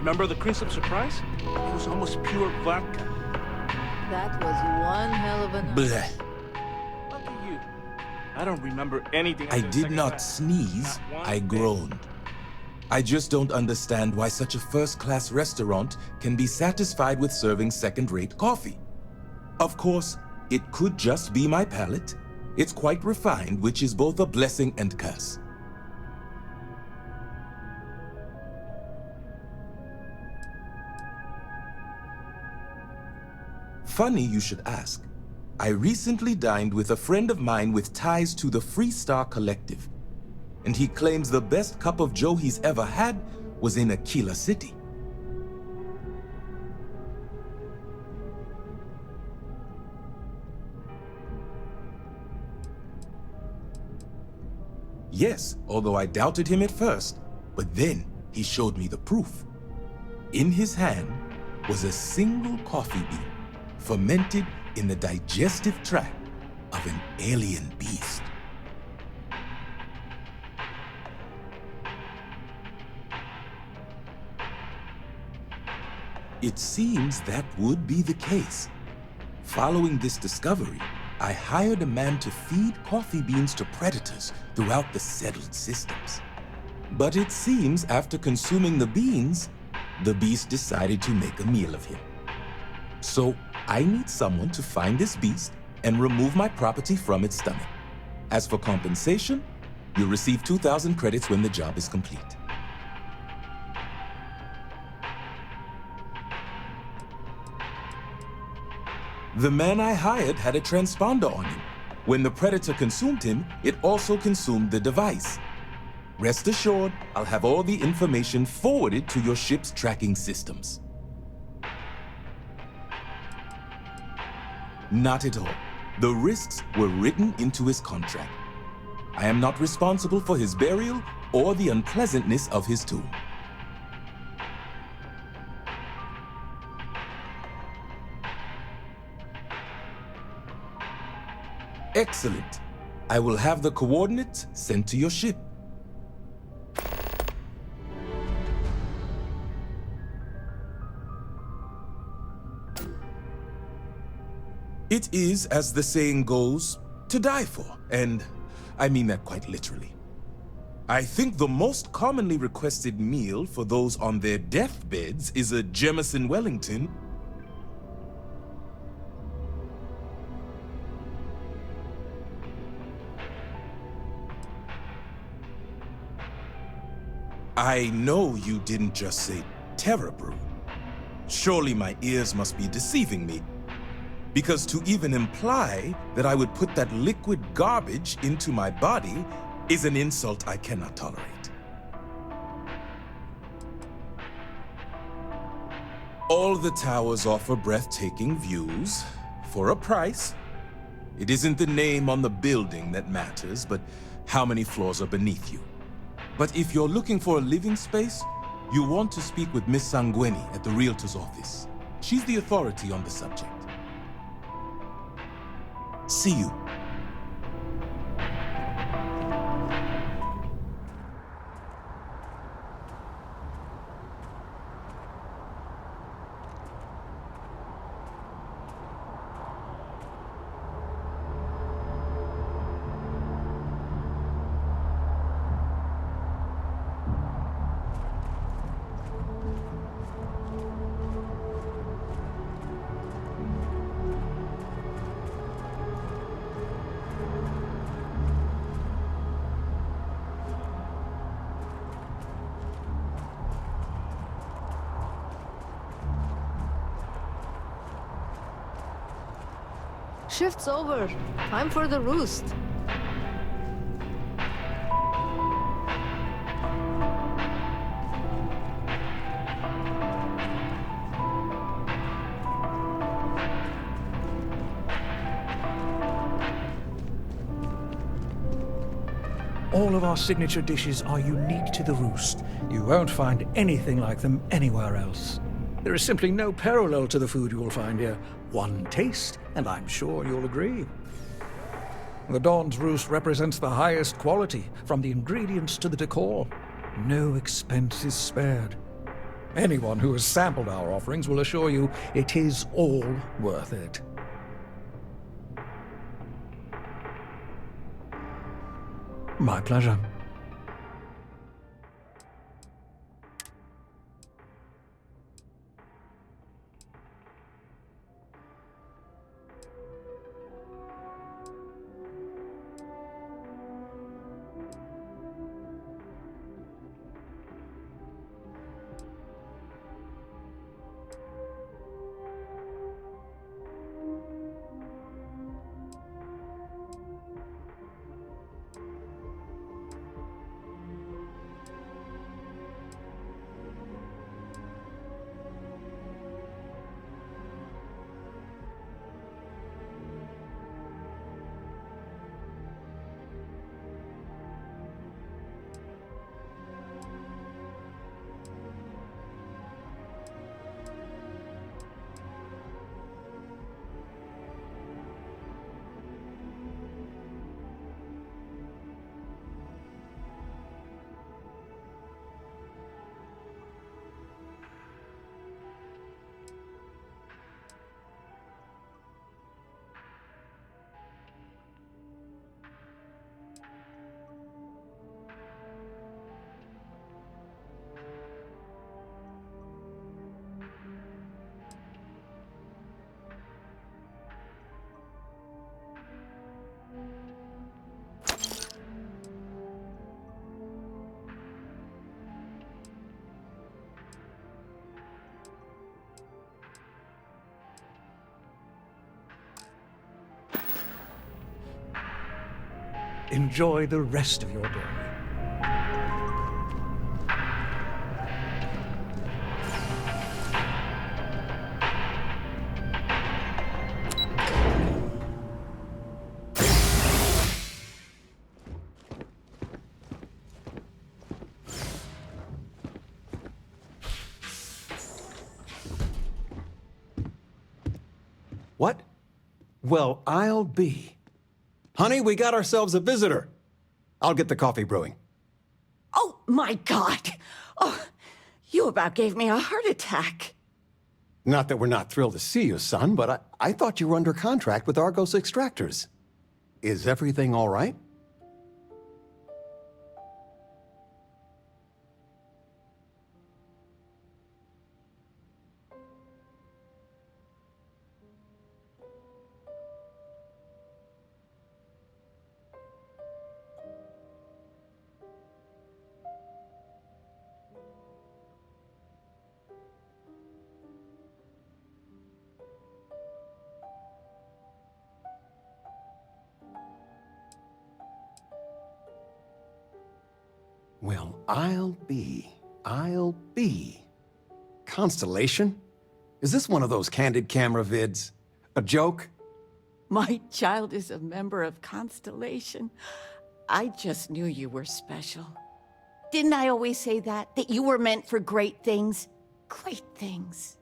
Remember the Crimson Surprise? It was almost pure vodka. That was one hell of a night. Bleh. Lucky you. I don't remember anything. I after the did second not glass. sneeze, Not one I bit. groaned. I just don't understand why such a first-class restaurant can be satisfied with serving second-rate coffee. Of course, it could just be my palate. It's quite refined, which is both a blessing and curse. Funny you should ask. I recently dined with a friend of mine with ties to the Freestar Collective, and he claims the best cup of joe he's ever had was in Aquila City. Yes, although I doubted him at first, but then he showed me the proof. In his hand was a single coffee bean, fermented in the digestive tract of an alien beast. It seems that would be the case. Following this discovery, I hired a man to feed coffee beans to predators throughout the settled systems. But it seems after consuming the beans, the beast decided to make a meal of him. So I need someone to find this beast and remove my property from its stomach. As for compensation, you'll receive 2,000 credits when the job is complete. The man I hired had a transponder on him. When the predator consumed him, it also consumed the device. Rest assured, I'll have all the information forwarded to your ship's tracking systems. Not at all. The risks were written into his contract. I am not responsible for his burial or the unpleasantness of his tomb. Excellent. I will have the coordinates sent to your ship. It is, as the saying goes, to die for, and I mean that quite literally. I think the most commonly requested meal for those on their deathbeds is a Jemison Wellington. I know you didn't just say Terror Brew. Surely my ears must be deceiving me. Because to even imply that I would put that liquid garbage into my body is an insult I cannot tolerate. All the towers offer breathtaking views for a price. It isn't the name on the building that matters, but how many floors are beneath you. But if you're looking for a living space, you want to speak with Miss Sanguini at the Realtor's office. She's the authority on the subject. See you. Shift's over. Time for the roost. All of our signature dishes are unique to the Roost. You won't find anything like them anywhere else. There is simply no parallel to the food you will find here. One taste, and I'm sure you'll agree. The Dawn's Roost represents the highest quality, from the ingredients to the decor. No expense is spared. Anyone who has sampled our offerings will assure you it is all worth it. My pleasure. Enjoy the rest of your day. What? Well, I'll be. Honey, we got ourselves a visitor. I'll get the coffee brewing. Oh, my God. Oh, you about gave me a heart attack. Not that we're not thrilled to see you, son, but I thought you were under contract with Argos Extractors. Is everything all right? Well, I'll be. Constellation? Is this one of those candid camera vids? A joke? My child is a member of Constellation. I just knew you were special. Didn't I always say that? That you were meant for great things? Great things.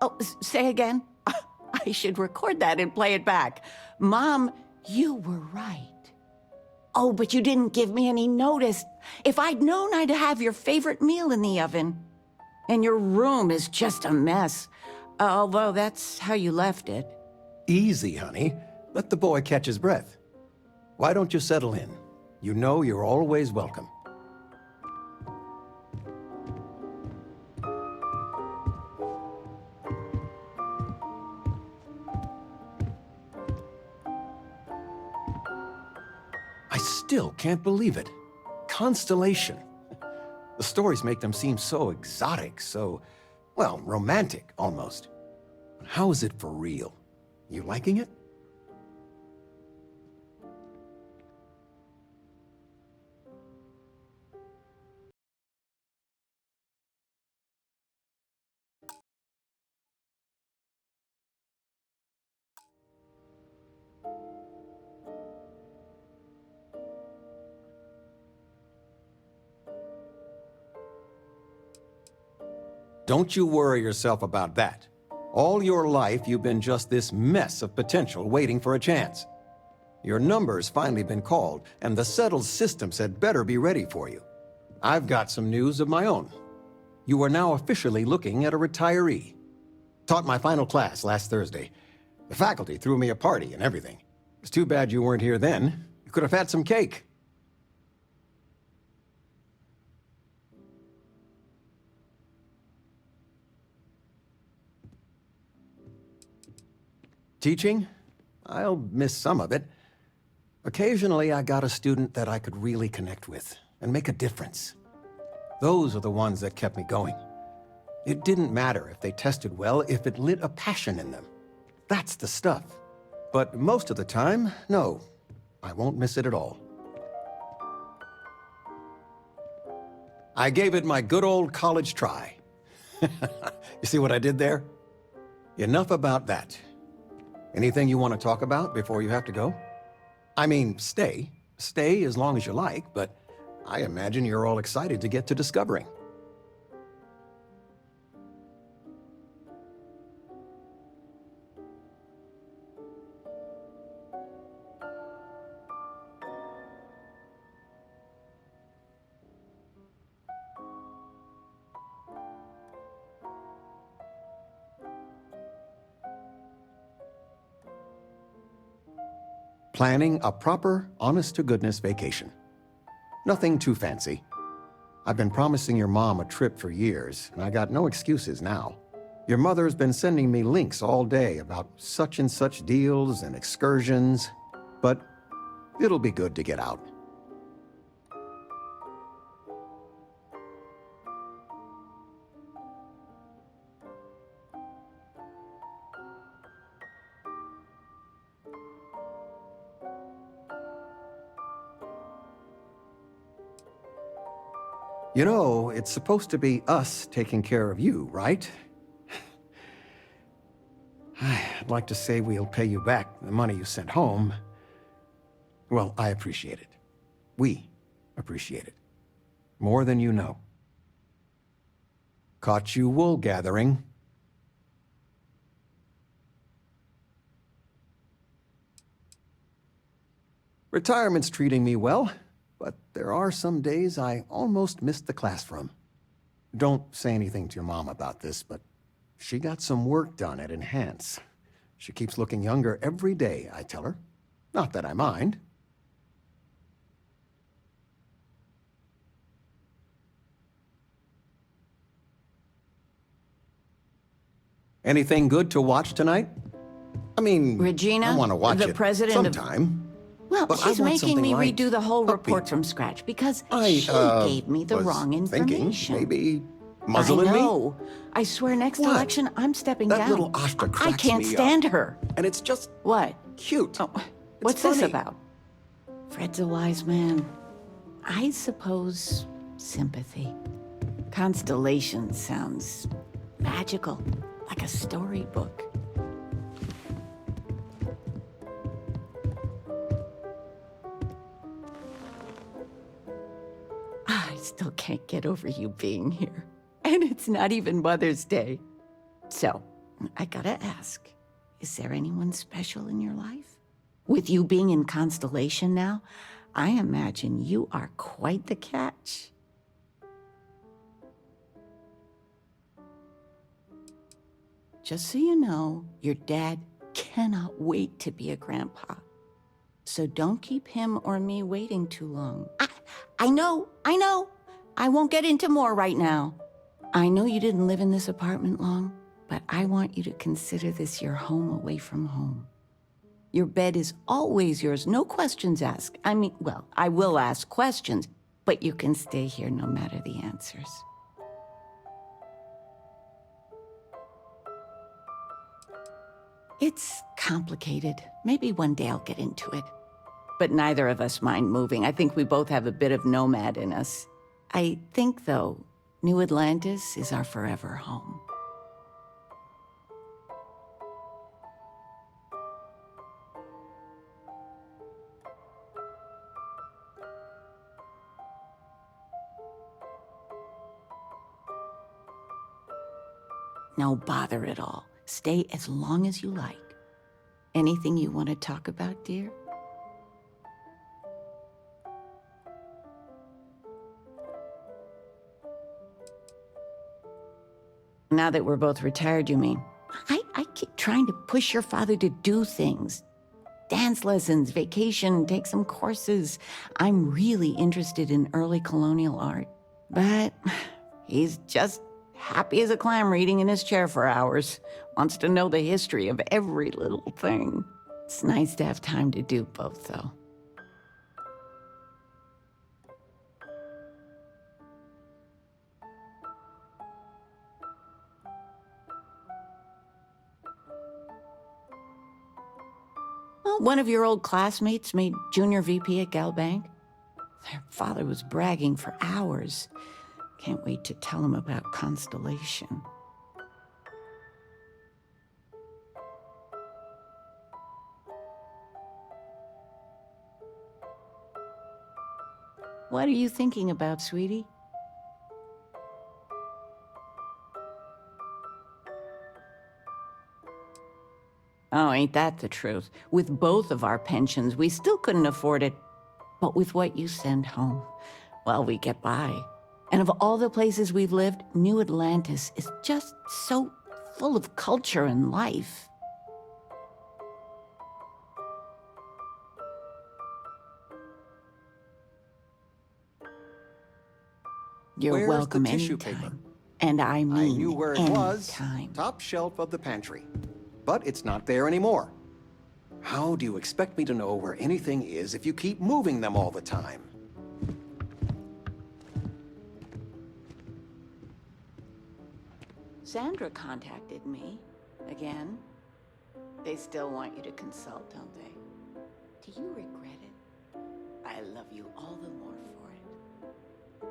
Oh, say again? I should record that and play it back. Mom, you were right. Oh, but you didn't give me any notice. If I'd known, I'd have your favorite meal in the oven. And your room is just a mess. Although that's how you left it. Easy, honey. Let the boy catch his breath. Why don't you settle in? You know you're always welcome. I still can't believe it. Constellation. The stories make them seem so exotic, so, well, romantic, almost. How is it for real? You liking it? Don't you worry yourself about that. All your life, you've been just this mess of potential waiting for a chance. Your number's finally been called, and the settled systems had better be ready for you. I've got some news of my own. You are now officially looking at a retiree. Taught my final class last Thursday. The faculty threw me a party and everything. It's too bad you weren't here then. You could have had some cake. Teaching? I'll miss some of it. Occasionally, I got a student that I could really connect with and make a difference. Those are the ones that kept me going. It didn't matter if they tested well, if it lit a passion in them. That's the stuff. But most of the time, no, I won't miss it at all. I gave it my good old college try. You see what I did there? Enough about that. Anything you want to talk about before you have to go? I mean, stay. Stay as long as you like, but I imagine you're all excited to get to discovering. Planning a proper, honest-to-goodness vacation. Nothing too fancy. I've been promising your mom a trip for years, and I got no excuses now. Your mother's been sending me links all day about such and such deals and excursions, but it'll be good to get out. You know, it's supposed to be us taking care of you, right? I'd like to say we'll pay you back the money you sent home. Well, I appreciate it. We appreciate it. More than you know. Caught you wool gathering. Retirement's treating me well. But there are some days I almost missed the classroom. Don't say anything to your mom about this, but she got some work done at Enhance. She keeps looking younger every day, I tell her. Not that I mind. Anything good to watch tonight? I mean, Regina, I want to watch the it president of- sometime. Well, But I she's want making me something light, redo the whole report upbeat. from scratch because I, she gave me the was wrong thinking information. maybe muzzling I me? know. I swear next What? election I'm stepping That down. little Ashta I cracks can't me up. stand her. And it's just What? cute. Oh, It's what's this funny. about? Fred's a wise man. I suppose sympathy. Constellation sounds magical, like a storybook. I still can't get over you being here. And it's not even Mother's Day. So, I gotta ask, is there anyone special in your life? With you being in Constellation now, I imagine you are quite the catch. Just so you know, your dad cannot wait to be a grandpa. So don't keep him or me waiting too long. I know. I won't get into more right now. I know you didn't live in this apartment long, but I want you to consider this your home away from home. Your bed is always yours, no questions asked. I mean, well, I will ask questions, but you can stay here no matter the answers. It's complicated. Maybe one day I'll get into it. But neither of us mind moving. I think we both have a bit of nomad in us. I think, though, New Atlantis is our forever home. No bother at all. Stay as long as you like. Anything you want to talk about, dear? Now that we're both retired, you mean? I keep trying to push your father to do things. Dance lessons, vacation, take some courses. I'm really interested in early colonial art. But he's just happy as a clam reading in his chair for hours. Wants to know the history of every little thing. It's nice to have time to do both, though. Well, one of your old classmates made junior VP at Gal Bank. Their father was bragging for hours. Can't wait to tell him about Constellation. What are you thinking about, sweetie? Oh, ain't that the truth? With both of our pensions, we still couldn't afford it. But with what you send home, well, we get by. And of all the places we've lived, New Atlantis is just so full of culture and life. You're Where's welcome the tissue anytime. paper? And I mean I knew where it was. anytime. Top shelf of the pantry. But it's not there anymore. How do you expect me to know where anything is if you keep moving them all the time? Sandra contacted me again. They still want you to consult, don't they? Do you regret it? I love you all the more for it.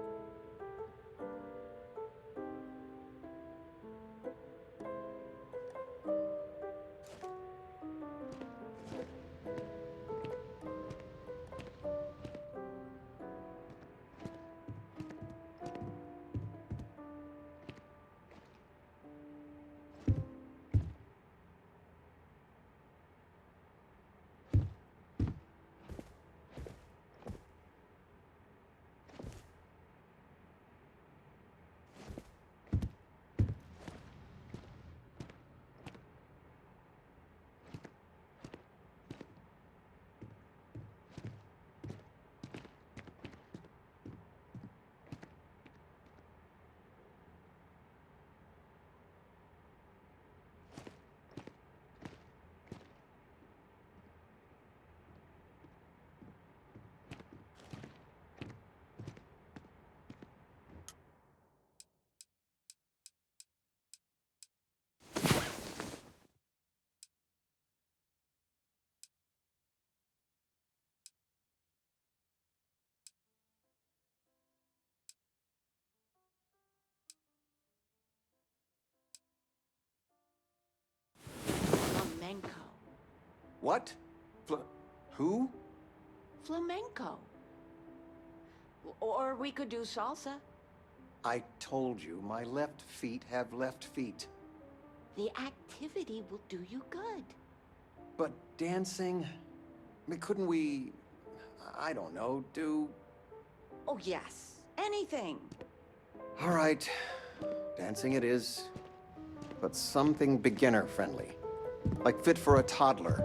Flamenco. What? Who? Flamenco. Or we could do salsa. I told you, my left feet have left feet. The activity will do you good. But dancing? Couldn't we, I don't know, do... Oh, yes. Anything. All right, dancing it is. But something beginner-friendly. Like fit for a toddler.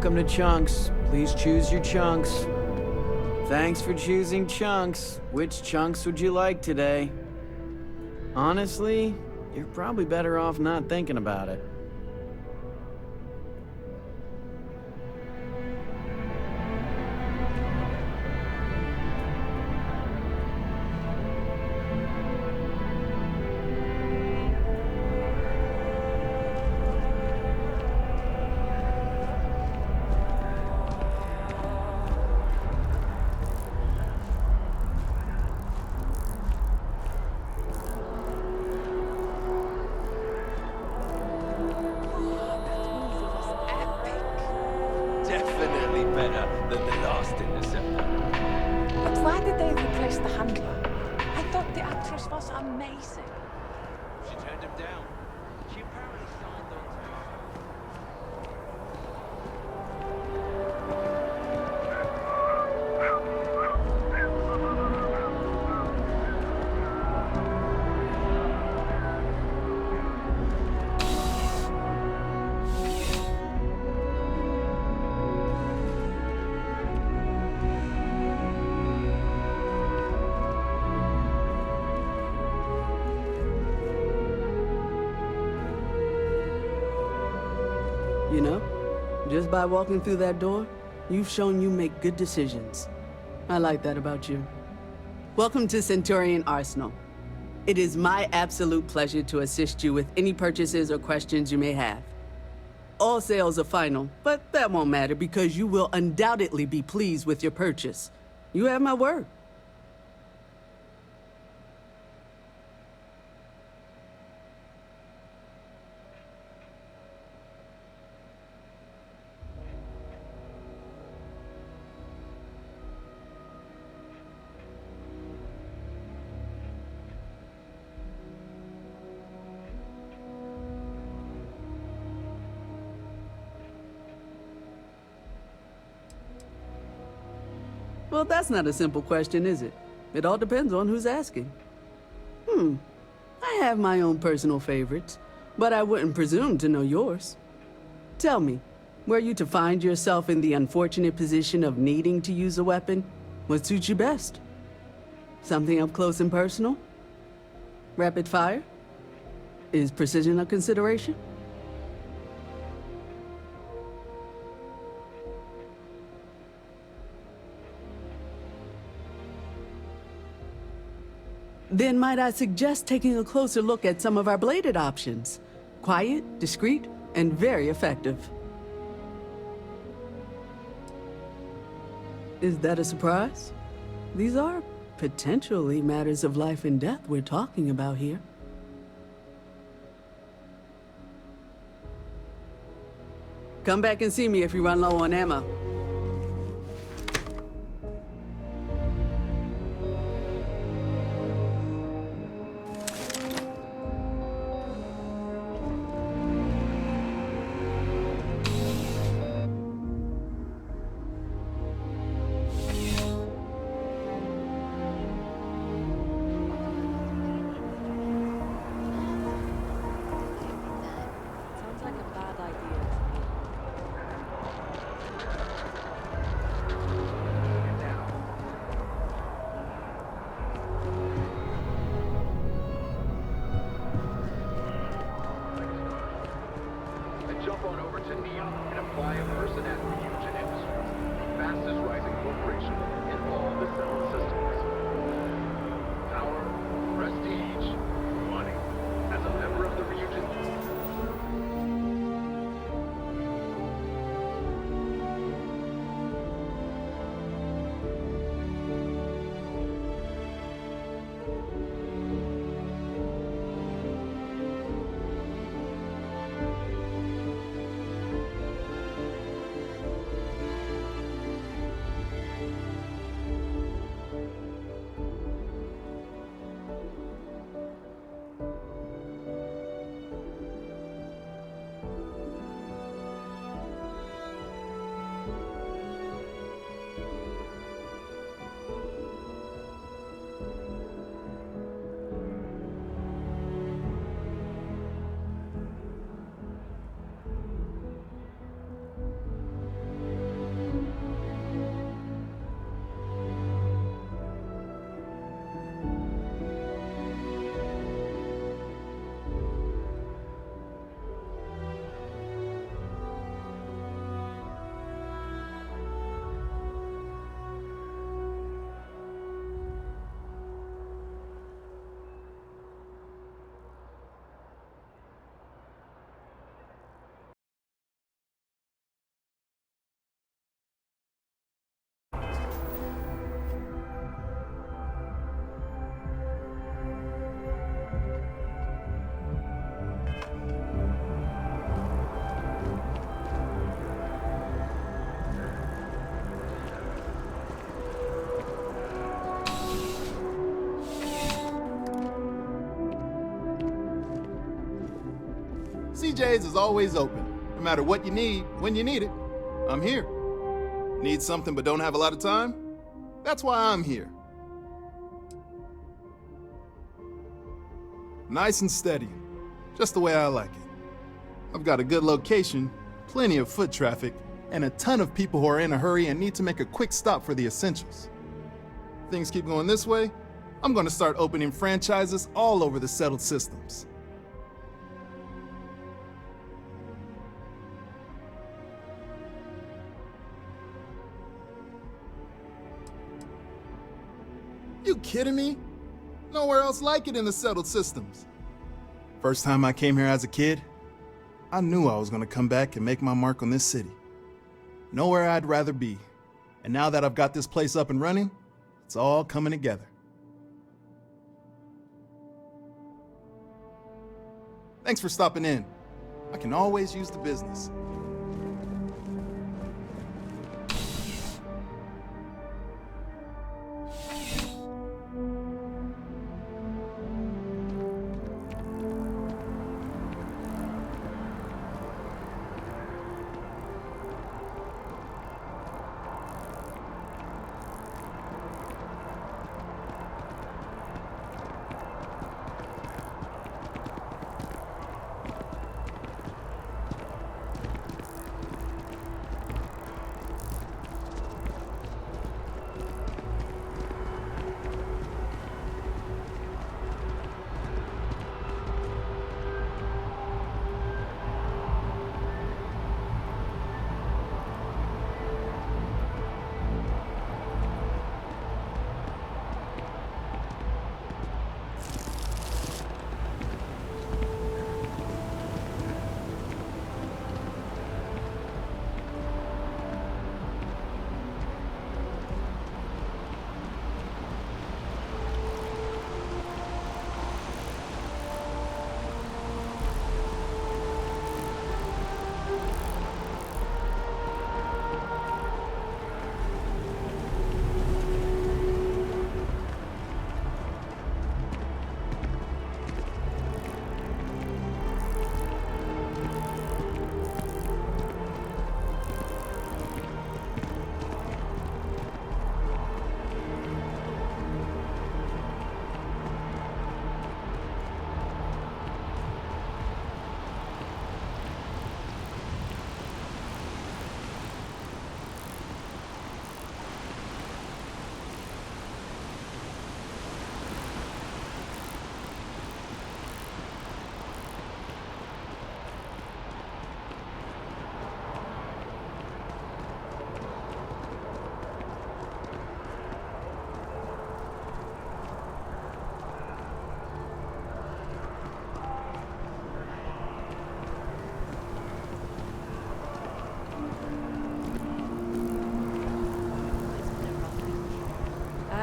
Welcome to Chunks. Please choose your chunks. Thanks for choosing Chunks. Which chunks would you like today? Honestly, you're probably better off not thinking about it. Definitely better than the last Interceptor. But why did they replace the handler? I thought the actress was amazing. She turned him down. She apparently signed on to... You know, just by walking through that door, you've shown you make good decisions. I like that about you. Welcome to Centurion Arsenal. It is my absolute pleasure to assist you with any purchases or questions you may have. All sales are final, but that won't matter because you will undoubtedly be pleased with your purchase. You have my word. Well, that's not a simple question, is it? It all depends on who's asking. I have my own personal favorites, but I wouldn't presume to know yours. Tell me, were you to find yourself in the unfortunate position of needing to use a weapon, what suits you best? Something up close and personal? Rapid fire? Is precision a consideration? Then might I suggest taking a closer look at some of our bladed options? Quiet, discreet, and very effective. Is that a surprise? These are potentially matters of life and death we're talking about here. Come back and see me if you run low on ammo. Sounds like a bad idea. PJ's is always open. No matter what you need, when you need it, I'm here. Need something but don't have a lot of time? That's why I'm here. Nice and steady, just the way I like it. I've got a good location, plenty of foot traffic, and a ton of people who are in a hurry and need to make a quick stop for the essentials. If things keep going this way, I'm going to start opening franchises all over the settled systems. You kidding me? Nowhere else like it in the settled systems. First time I came here as a kid, I knew I was going to come back and make my mark on this city. Nowhere I'd rather be. And now that I've got this place up and running, it's all coming together. Thanks for stopping in. I can always use the business.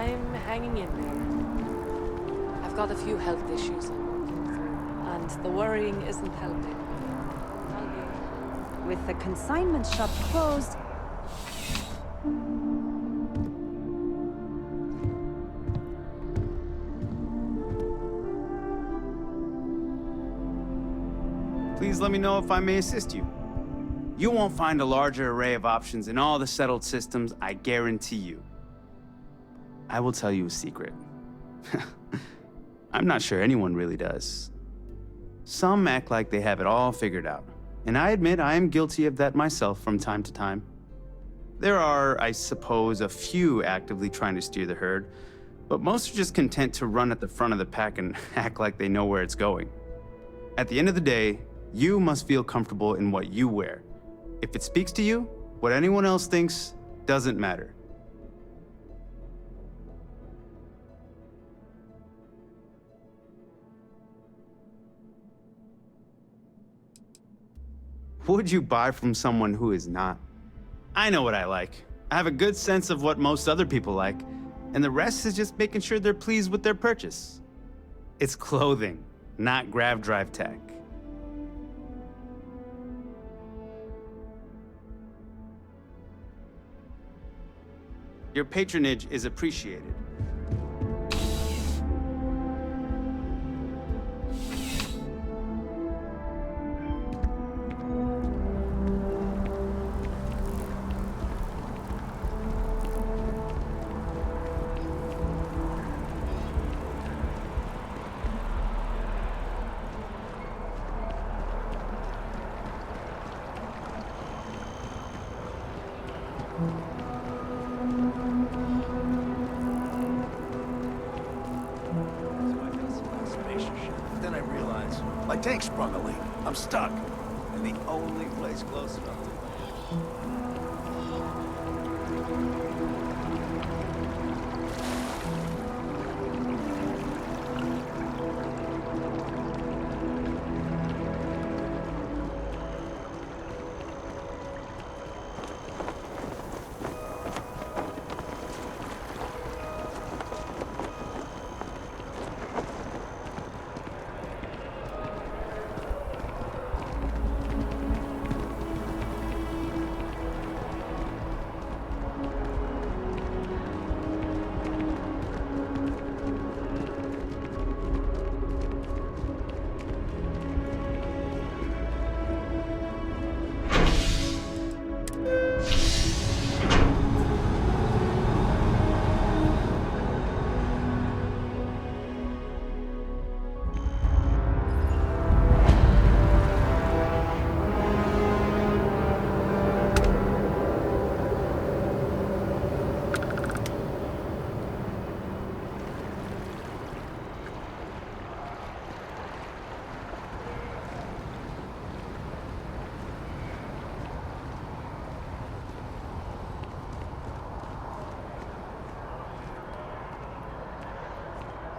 I'm hanging in there. I've got a few health issues I'm working through, and the worrying isn't helping. With the consignment shop closed, Please let me know if I may assist you. You won't find a larger array of options in all the settled systems, I guarantee you. I will tell you a secret. I'm not sure anyone really does. Some act like they have it all figured out, and I admit I am guilty of that myself from time to time. There are, I suppose, a few actively trying to steer the herd, but most are just content to run at the front of the pack and act like they know where it's going. At the end of the day, you must feel comfortable in what you wear. If it speaks to you, what anyone else thinks doesn't matter. Would you buy from someone who is not? I know what I like. I have a good sense of what most other people like, and the rest is just making sure they're pleased with their purchase. It's clothing, not grav drive tech. Your patronage is appreciated. tank sprung a leak. I'm stuck. And the only place close enough to...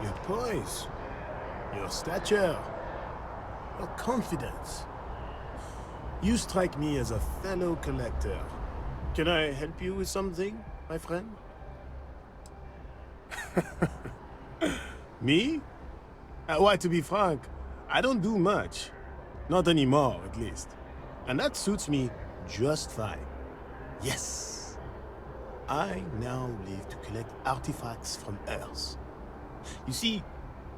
Your poise, your stature, your confidence. You strike me as a fellow collector. Can I help you with something, my friend? Me? Why, to be frank, I don't do much. Not anymore, at least. And that suits me just fine. Yes. I now live to collect artifacts from Earth. You see,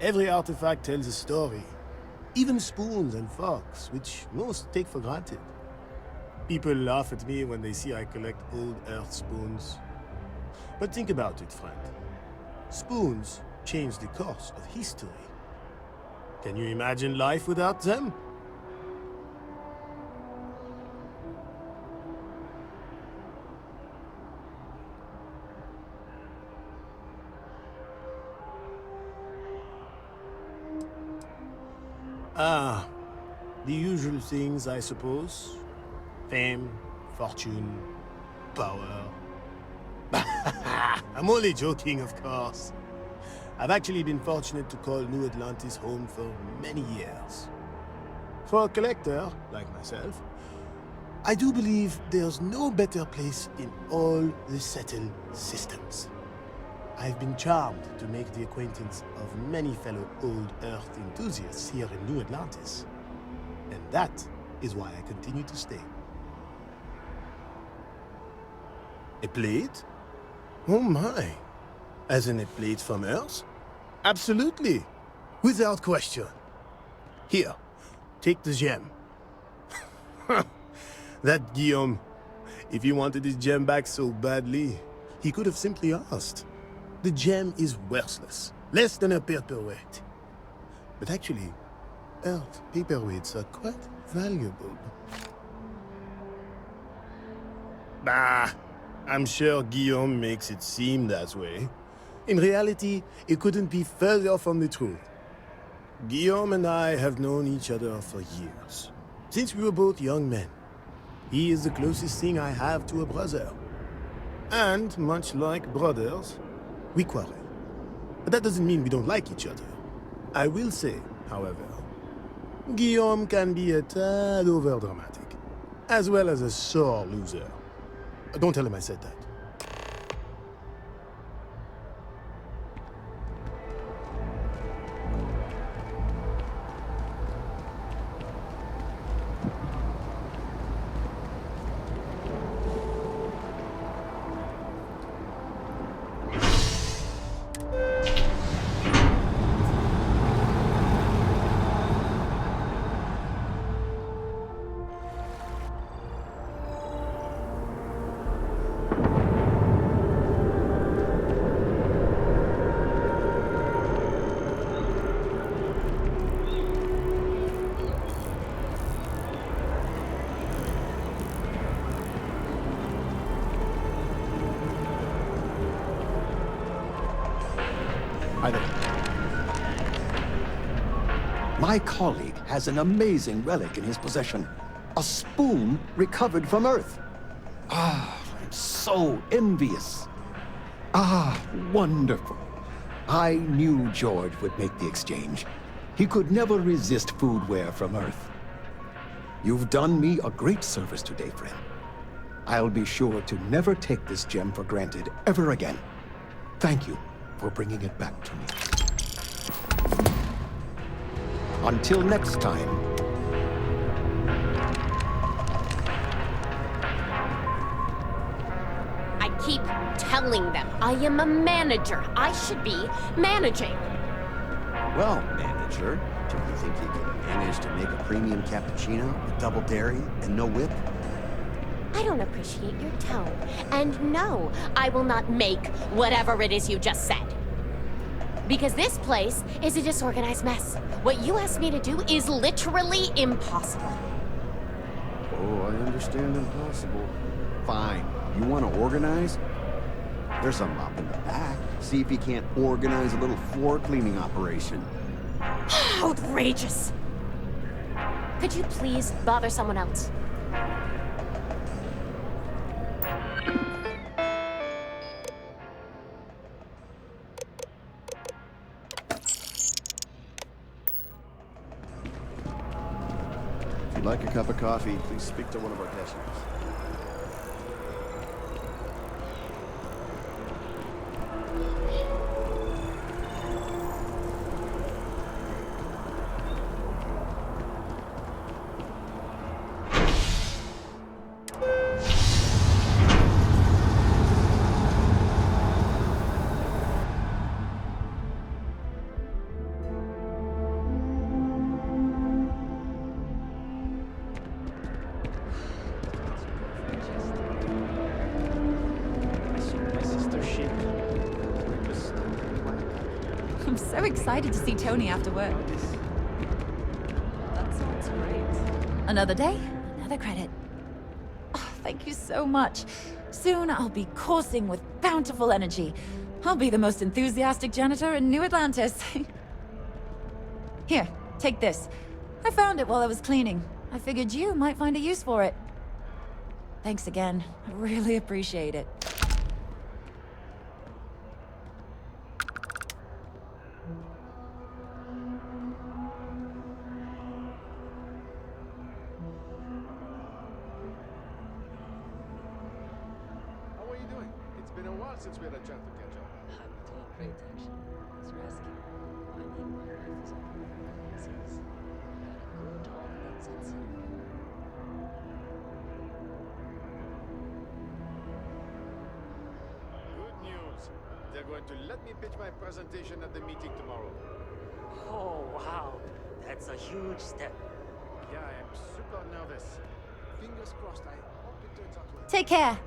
every artifact tells a story. Even spoons and forks, which most take for granted. People laugh at me when they see I collect old Earth spoons. But think about it, friend. Spoons change the course of history. Can you imagine life without them? Ah, the usual things, I suppose. Fame, fortune, power. I'm only joking, of course. I've actually been fortunate to call New Atlantis home for many years. For a collector, like myself, I do believe there's no better place in all the settled systems. I've been charmed to make the acquaintance of many fellow old Earth enthusiasts here in New Atlantis. And that is why I continue to stay. A plate? Oh my. As in a plate from Earth? Absolutely. Without question. Here, take the gem. That Guillaume, if he wanted his gem back so badly, he could have simply asked. The gem is worthless, less than a paperweight. But actually, Earth paperweights are quite valuable. Bah, I'm sure Guillaume makes it seem that way. In reality, it couldn't be further from the truth. Guillaume and I have known each other for years, since we were both young men. He is the closest thing I have to a brother. And, much like brothers, we quarrel. But that doesn't mean we don't like each other. I will say, however, Guillaume can be a tad overdramatic, as well as a sore loser. Don't tell him I said that. My colleague has an amazing relic in his possession. A spoon recovered from Earth. Ah, I'm so envious. Ah, wonderful. I knew George would make the exchange. He could never resist foodware from Earth. You've done me a great service today, friend. I'll be sure to never take this gem for granted ever again. Thank you for bringing it back to me. Until next time. I keep telling them I am a manager. I should be managing. Well, manager, do you think you can manage to make a premium cappuccino with double dairy and no whip? I don't appreciate your tone. And no, I will not make whatever it is you just said. Because this place is a disorganized mess. What you asked me to do is literally impossible. Oh, I understand impossible. Fine. You want to organize? There's a mop in the back. See if you can't organize a little floor cleaning operation. Outrageous! Could you please bother someone else? If you'd like a cup of coffee, please speak to one of our cashiers. I'm so excited to see Tony after work. That sounds great. Another day, another credit. Oh, thank you so much. Soon I'll be coursing with bountiful energy. I'll be the most enthusiastic janitor in New Atlantis. Here, take this. I found it while I was cleaning. I figured you might find a use for it. Thanks again. I really appreciate it. How are you doing? It's been a while since we had a chance to catch up. I'm doing great, actually. Thanks for asking. I mean, my life is all over since got a good job that's sincere. Good news. They're going to let me pitch my presentation at the meeting tomorrow. Oh, wow. That's a huge step. Yeah, I am super nervous. Fingers crossed. I hope it turns out well. Take care.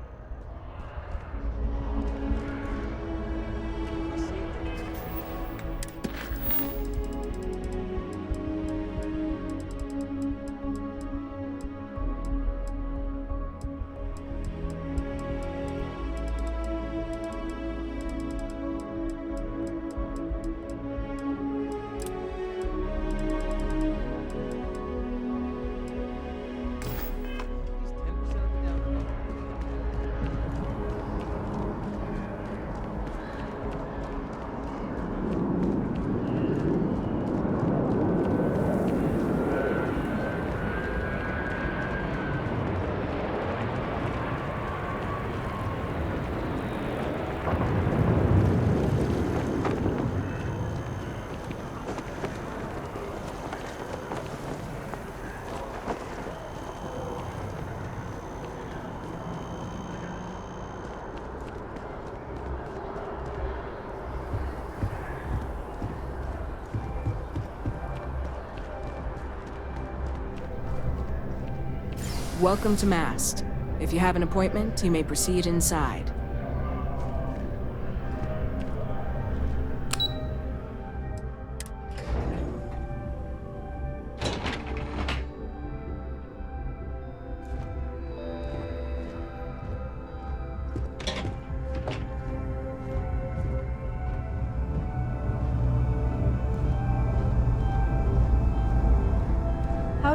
Welcome to Mast. If you have an appointment, you may proceed inside.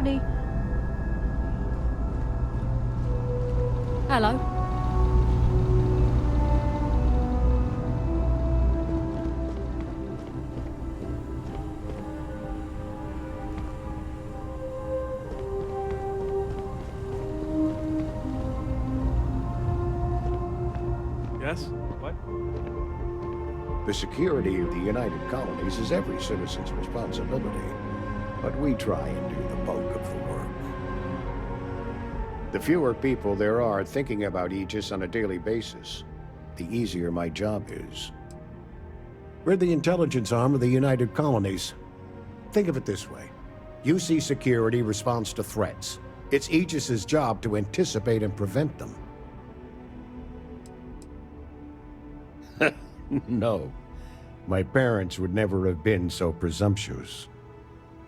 Howdy. Hello. Yes? What? The security of the United Colonies is every citizen's responsibility, but we try and do the bulk of the work. The fewer people there are thinking about Aegis on a daily basis, the easier my job is. We're the intelligence arm of the United Colonies. Think of it this way. UC security responds to threats. It's Aegis's job to anticipate and prevent them. No. My parents would never have been so presumptuous.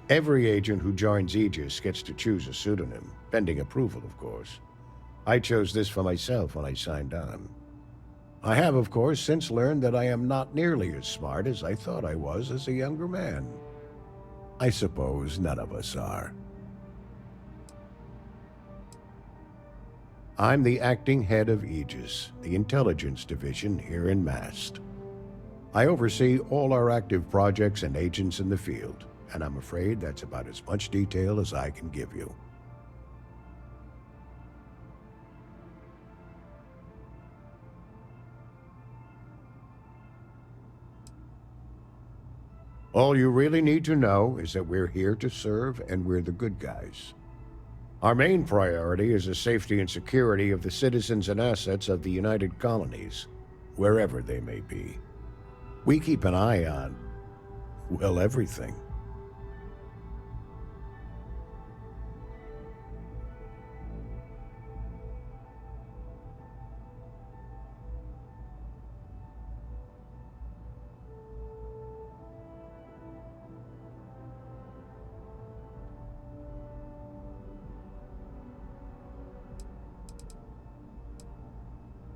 Every agent who joins Aegis gets to choose a pseudonym, pending approval, of course. I chose this for myself when I signed on. I have, of course, since learned that I am not nearly as smart as I thought I was as a younger man. I suppose none of us are. I'm the acting head of Aegis, the intelligence division here in Mast. I oversee all our active projects and agents in the field, and I'm afraid that's about as much detail as I can give you. All you really need to know is that we're here to serve and we're the good guys. Our main priority is the safety and security of the citizens and assets of the United Colonies, wherever they may be. We keep an eye on, well, everything.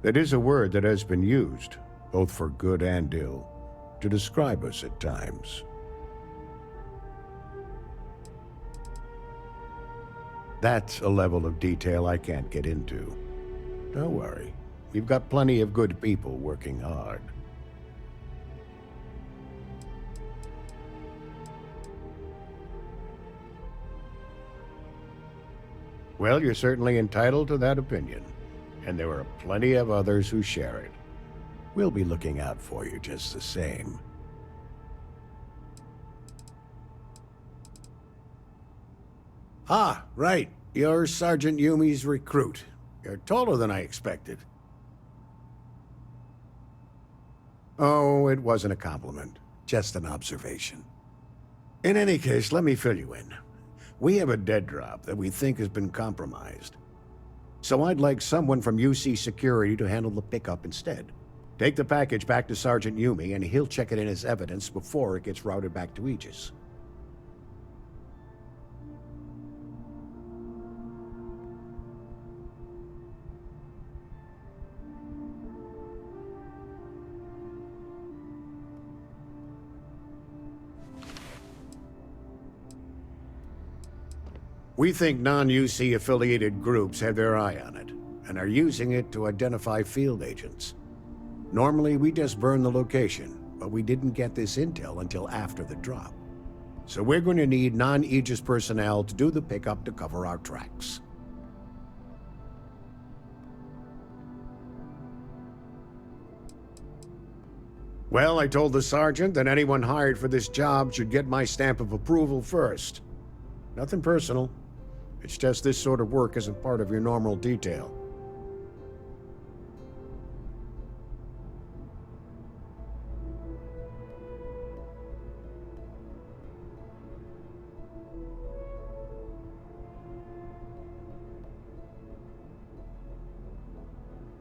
That is a word that has been used, both for good and ill, to describe us at times. That's a level of detail I can't get into. Don't worry, we've got plenty of good people working hard. Well, you're certainly entitled to that opinion, and there are plenty of others who share it. We'll be looking out for you just the same. Ah, right. You're Sergeant Yumi's recruit. You're taller than I expected. Oh, it wasn't a compliment. Just an observation. In any case, let me fill you in. We have a dead drop that we think has been compromised. So I'd like someone from UC Security to handle the pickup instead. Take the package back to Sergeant Yumi, and he'll check it in as evidence before it gets routed back to Aegis. We think non-UC affiliated groups have their eye on it, and are using it to identify field agents. Normally, we just burn the location, but we didn't get this intel until after the drop. So we're going to need non-Aegis personnel to do the pickup to cover our tracks. Well, I told the sergeant that anyone hired for this job should get my stamp of approval first. Nothing personal. It's just this sort of work isn't part of your normal detail.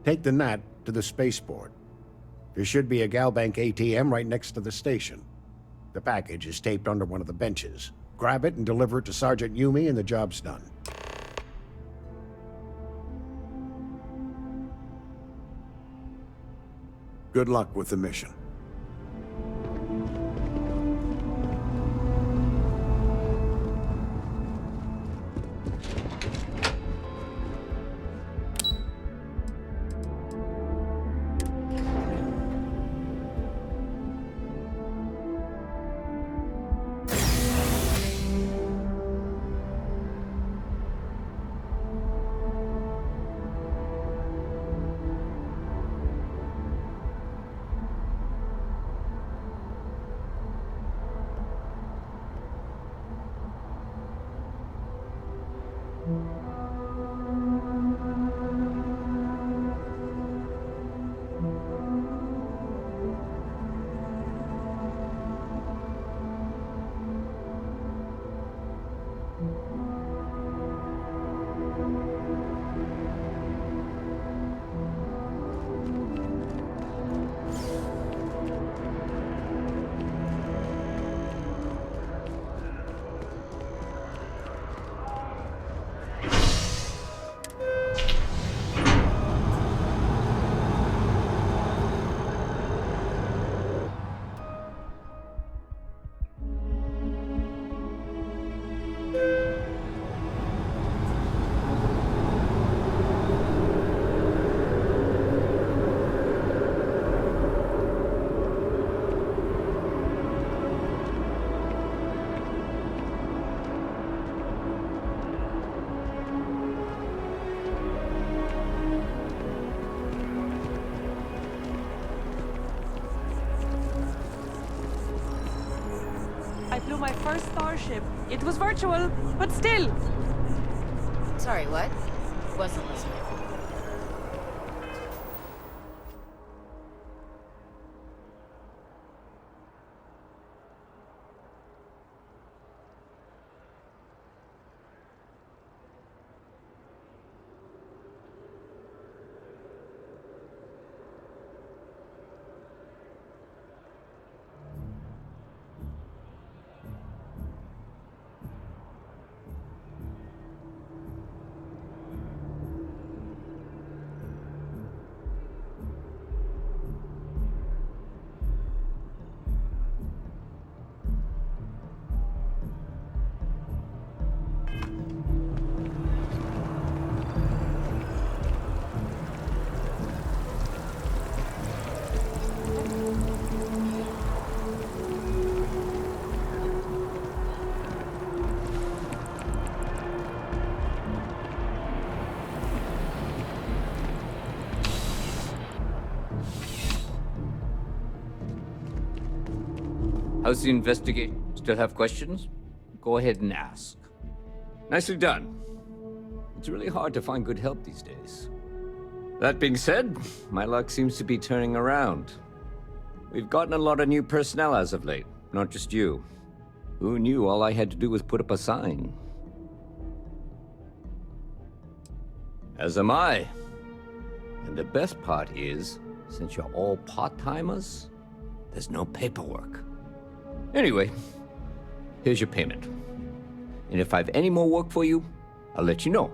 Take the NAT to the spaceport. There should be a Galbank ATM right next to the station. The package is taped under one of the benches. Grab it and deliver it to Sergeant Yumi and the job's done. Good luck with the mission. I flew my first starship. It was virtual, but still. Sorry, what? Wasn't listening. How's the investigation? Still have questions? Go ahead and ask. Nicely done. It's really hard to find good help these days. That being said, my luck seems to be turning around. We've gotten a lot of new personnel as of late, not just you. Who knew all I had to do was put up a sign? As am I. And the best part is, since you're all part-timers, there's no paperwork. Anyway, here's your payment. And if I have any more work for you, I'll let you know.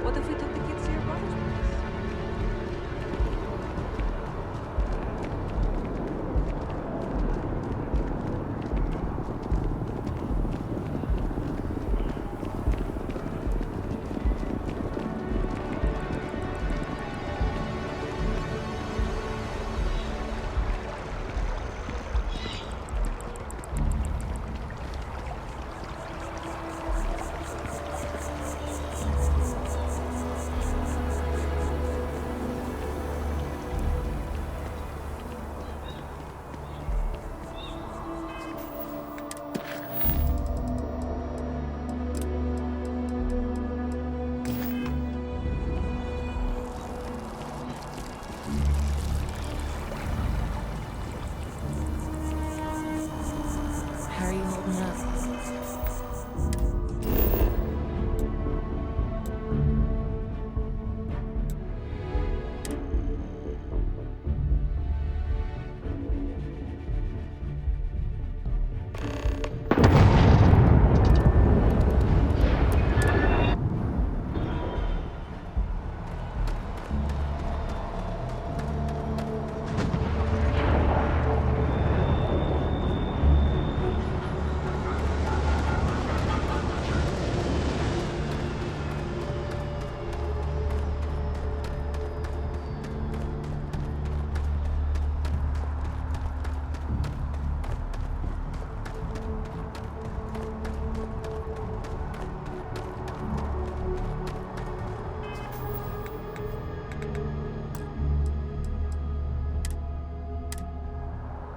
What if we took the kids to your brother's place? How are you holding up?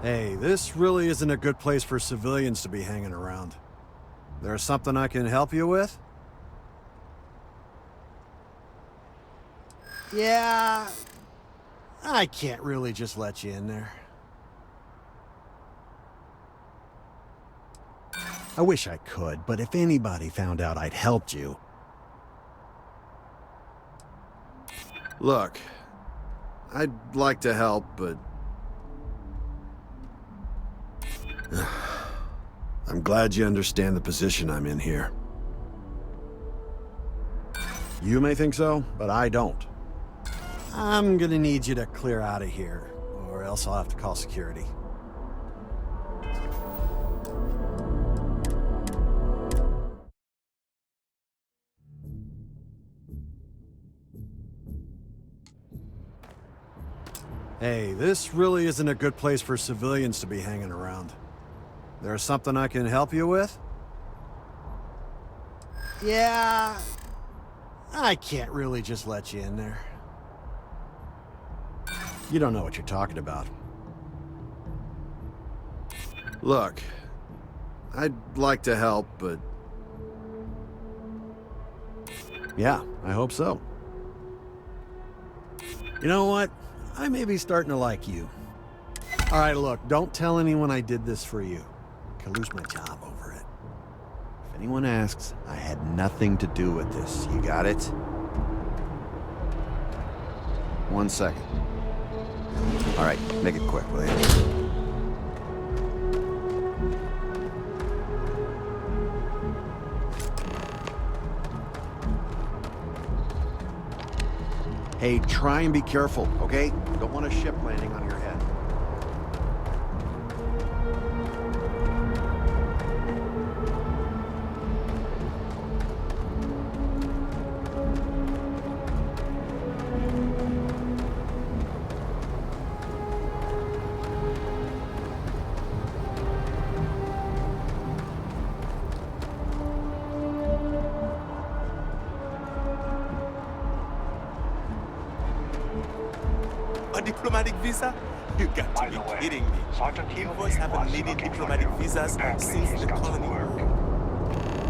Hey, this really isn't a good place for civilians to be hanging around. There's something I can help you with? Yeah, I can't really just let you in there. I wish I could, but if anybody found out I'd helped you... Look, I'd like to help, but... I'm glad you understand the position I'm in here. You may think so, but I don't. I'm gonna need you to clear out of here, or else I'll have to call security. Hey, this really isn't a good place for civilians to be hanging around. There's something I can help you with? Yeah... I can't really just let you in there. You don't know what you're talking about. Look, I'd like to help, but... Yeah, I hope so. You know what? I may be starting to like you. All right, look, don't tell anyone I did this for you. I could lose my job over it. If anyone asks, I had nothing to do with this. You got it? 1 second. All right, make it quick, will you? Hey, try and be careful, okay? Don't want a ship landing on your head. A diplomatic visa? You got to be kidding me. Invoice haven't needed diplomatic visas since the colony war.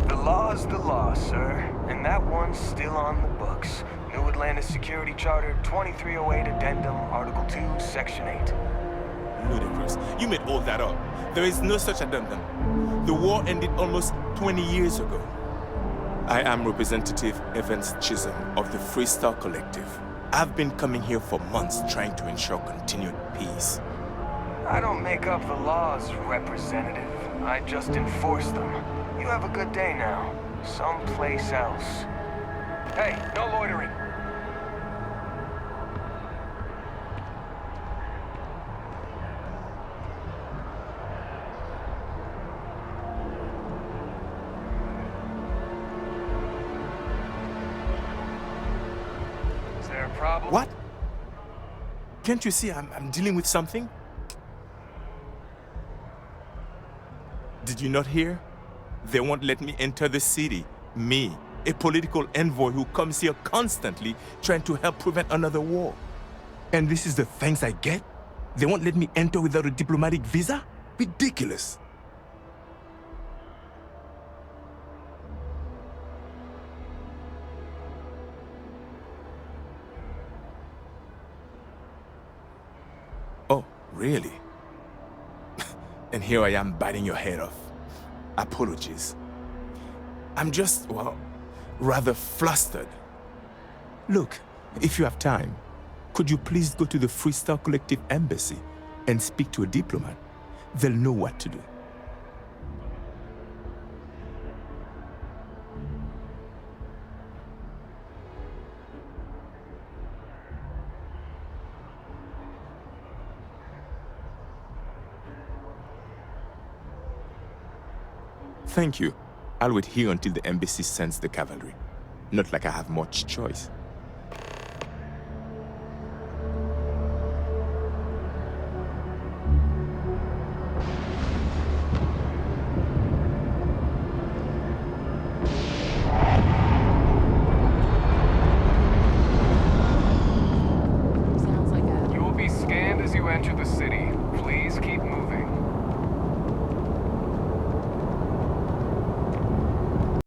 The law's the law, sir, and that one's still on the books. New Atlantis Security Charter 2308 Addendum, Article 2, Section 8. Ludicrous. You made all that up. There is no such addendum. The war ended almost 20 years ago. I am Representative Evans Chisholm of the Freestar Collective. I've been coming here for months trying to ensure continued peace. I don't make up the laws, Representative. I just enforce them. You have a good day now. Someplace else. Hey, no loitering. Is there a problem? What? Can't you see I'm dealing with something? Did you not hear? They won't let me enter the city. Me, a political envoy who comes here constantly trying to help prevent another war. And this is the thanks I get? They won't let me enter without a diplomatic visa? Ridiculous. Oh, really? And here I am biting your head off. Apologies. I'm just, well, rather flustered. Look, if you have time, could you please go to the Freestar Collective Embassy and speak to a diplomat? They'll know what to do. Thank you. I'll wait here until the embassy sends the cavalry. Not like I have much choice. You will be scanned as you enter the city. Please keep moving.